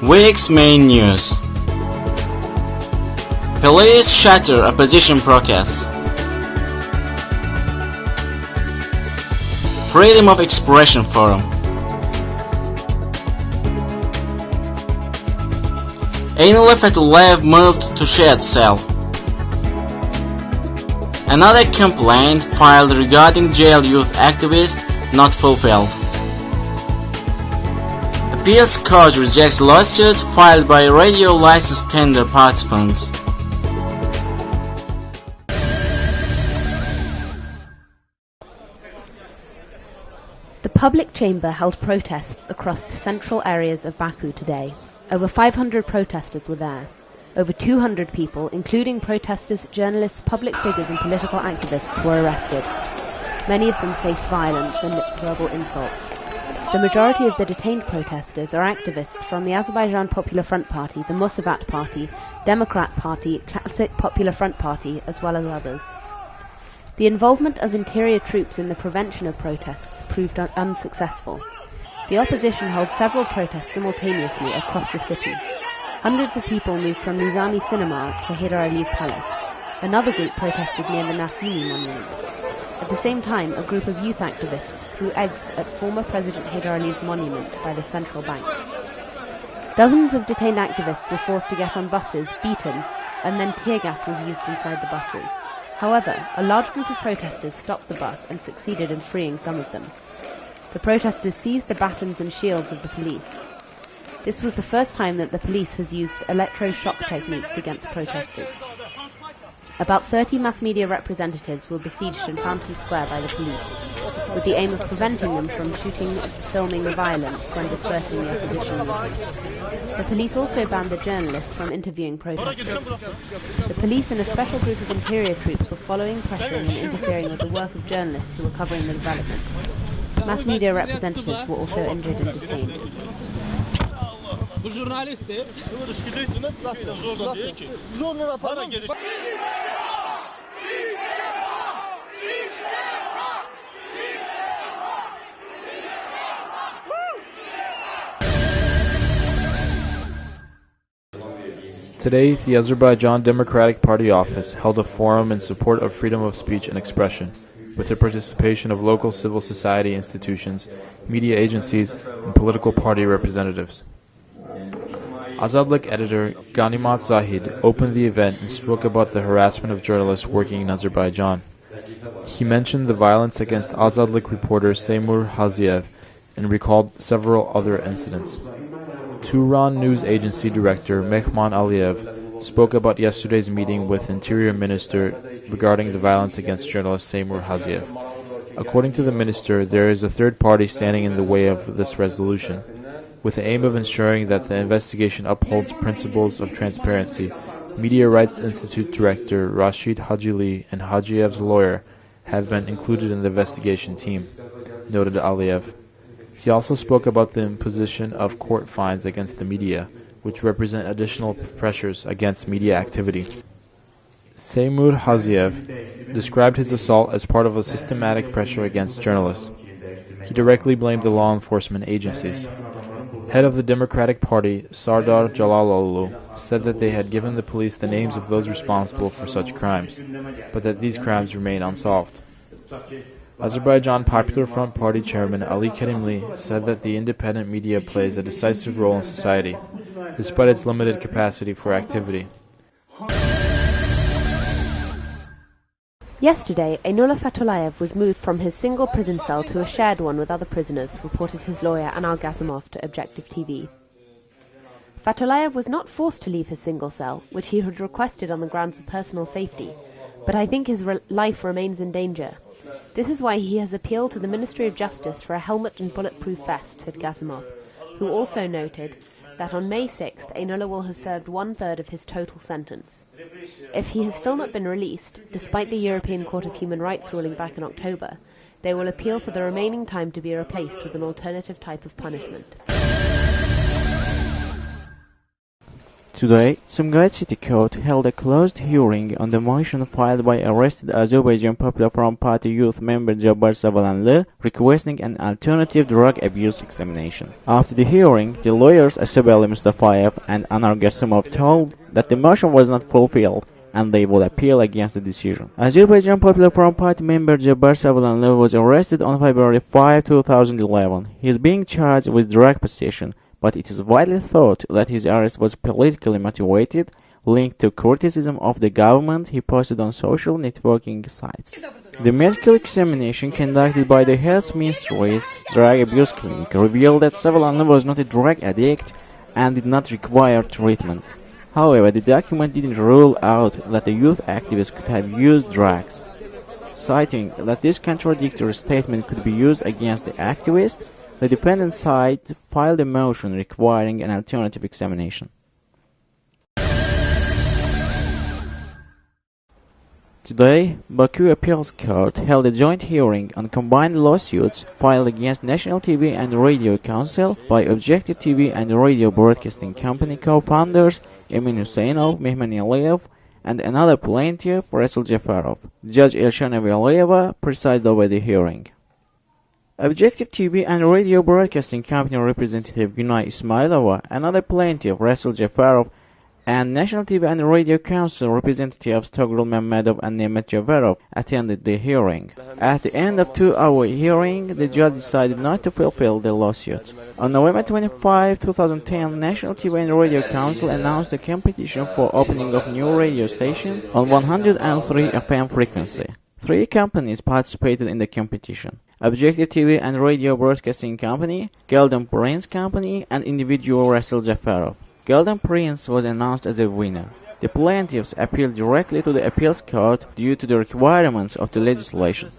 Week's main news. Police shatter opposition protests. Freedom of Expression Forum. Enola Fattoyev moved to shed cell. Another complaint filed regarding jail youth activist not fulfilled. Appeals court rejects lawsuit filed by radio license tender participants. The public chamber held protests across the central areas of Baku today. Over 500 protesters were there. Over 200 people, including protesters, journalists, public figures and political activists, were arrested. Many of them faced violence and verbal insults. The majority of the detained protesters are activists from the Azerbaijan Popular Front Party, the Musavat Party, Democrat Party, Classic Popular Front Party, as well as others. The involvement of interior troops in the prevention of protests proved unsuccessful. The opposition held several protests simultaneously across the city. Hundreds of people moved from Nizami Cinema to Heydar Aliyev Palace. Another group protested near the Nasimi monument. At the same time, a group of youth activists threw eggs at former President Heydar Aliyev's monument by the central bank. Dozens of detained activists were forced to get on buses, beaten, and then tear gas was used inside the buses. However, a large group of protesters stopped the bus and succeeded in freeing some of them. The protesters seized the batons and shields of the police. This was the first time that the police has used electroshock techniques against protesters. About 30 mass media representatives were besieged in Fountain Square by the police, with the aim of preventing them from shooting and filming the violence when dispersing the opposition movement. The police also banned the journalists from interviewing protesters. The police and a special group of interior troops were following, pressuring and interfering with the work of journalists who were covering the developments. Mass media representatives were also injured and detained. Today, the Azerbaijan Democratic Party office held a forum in support of freedom of speech and expression, with the participation of local civil society institutions, media agencies, and political party representatives. Azadlık editor Ganimat Zahid opened the event and spoke about the harassment of journalists working in Azerbaijan. He mentioned the violence against Azadlık reporter Seymur Haziev and recalled several other incidents. Turan News Agency director Mehman Aliyev spoke about yesterday's meeting with Interior Minister regarding the violence against journalist Seymur Haziev. According to the minister, there is a third party standing in the way of this resolution. With the aim of ensuring that the investigation upholds principles of transparency, Media Rights Institute Director Rashid Hajili and Hajiev's lawyer have been included in the investigation team, noted Aliyev. He also spoke about the imposition of court fines against the media, which represent additional pressures against media activity. Seymur Haziev described his assault as part of a systematic pressure against journalists. He directly blamed the law enforcement agencies. Head of the Democratic Party, Sardar Jalaloğlu, said that they had given the police the names of those responsible for such crimes, but that these crimes remain unsolved. Azerbaijan Popular Front Party chairman Ali Kerimli said that the independent media plays a decisive role in society, despite its limited capacity for activity. Yesterday, Enola Fattoyev was moved from his single prison cell to a shared one with other prisoners, reported his lawyer Anal Gazimov to Objective TV. Fattoyev was not forced to leave his single cell, which he had requested on the grounds of personal safety, but I think his life remains in danger. This is why he has appealed to the Ministry of Justice for a helmet and bulletproof vest, said Gazimov, who also noted that on May 6th, Enola will have served one-third of his total sentence. If he has still not been released, despite the European Court of Human Rights ruling back in October, they will appeal for the remaining time to be replaced with an alternative type of punishment. Today, Sumgayit City Court held a closed hearing on the motion filed by arrested Azerbaijan Popular Front Party youth member Jabbar Savalanlı requesting an alternative drug abuse examination. After the hearing, the lawyers Enola Fattoyev and Anar Gassimov told that the motion was not fulfilled and they will appeal against the decision. Azerbaijan Popular Front Party member Jabbar Savalanlı was arrested on February 5, 2011. He is being charged with drug possession, but it is widely thought that his arrest was politically motivated, linked to criticism of the government he posted on social networking sites. The medical examination conducted by the Health Ministry's Drug Abuse Clinic revealed that Savalanlı was not a drug addict and did not require treatment. However, the document didn't rule out that the youth activist could have used drugs. Citing that this contradictory statement could be used against the activist, the defendant side filed a motion requiring an alternative examination. Today, Baku Appeals Court held a joint hearing on combined lawsuits filed against National TV and Radio Council by Objective TV and Radio Broadcasting Company co-founders Emin Hüseyinov, Mehman Aliyev, and another plaintiff, Resul Jafarov. Judge Elshana Valiyeva presided over the hearing. Objective TV and Radio Broadcasting Company representative Günay Ismailova, another plaintiff, Resul Jafarov, and National TV and Radio Council representatives Togrul Mehmedov and Nemet Javarov attended the hearing. At the end of 2-hour hearing, the judge decided not to fulfill the lawsuits. On November 25, 2010, National TV and Radio Council announced a competition for opening of new radio station on 103 FM frequency. 3 companies participated in the competition: Objective TV and Radio Broadcasting Company, Golden Prince Company, and individual Resul Jafarov. Golden Prince was announced as a winner. The plaintiffs appealed directly to the appeals court due to the requirements of the legislation.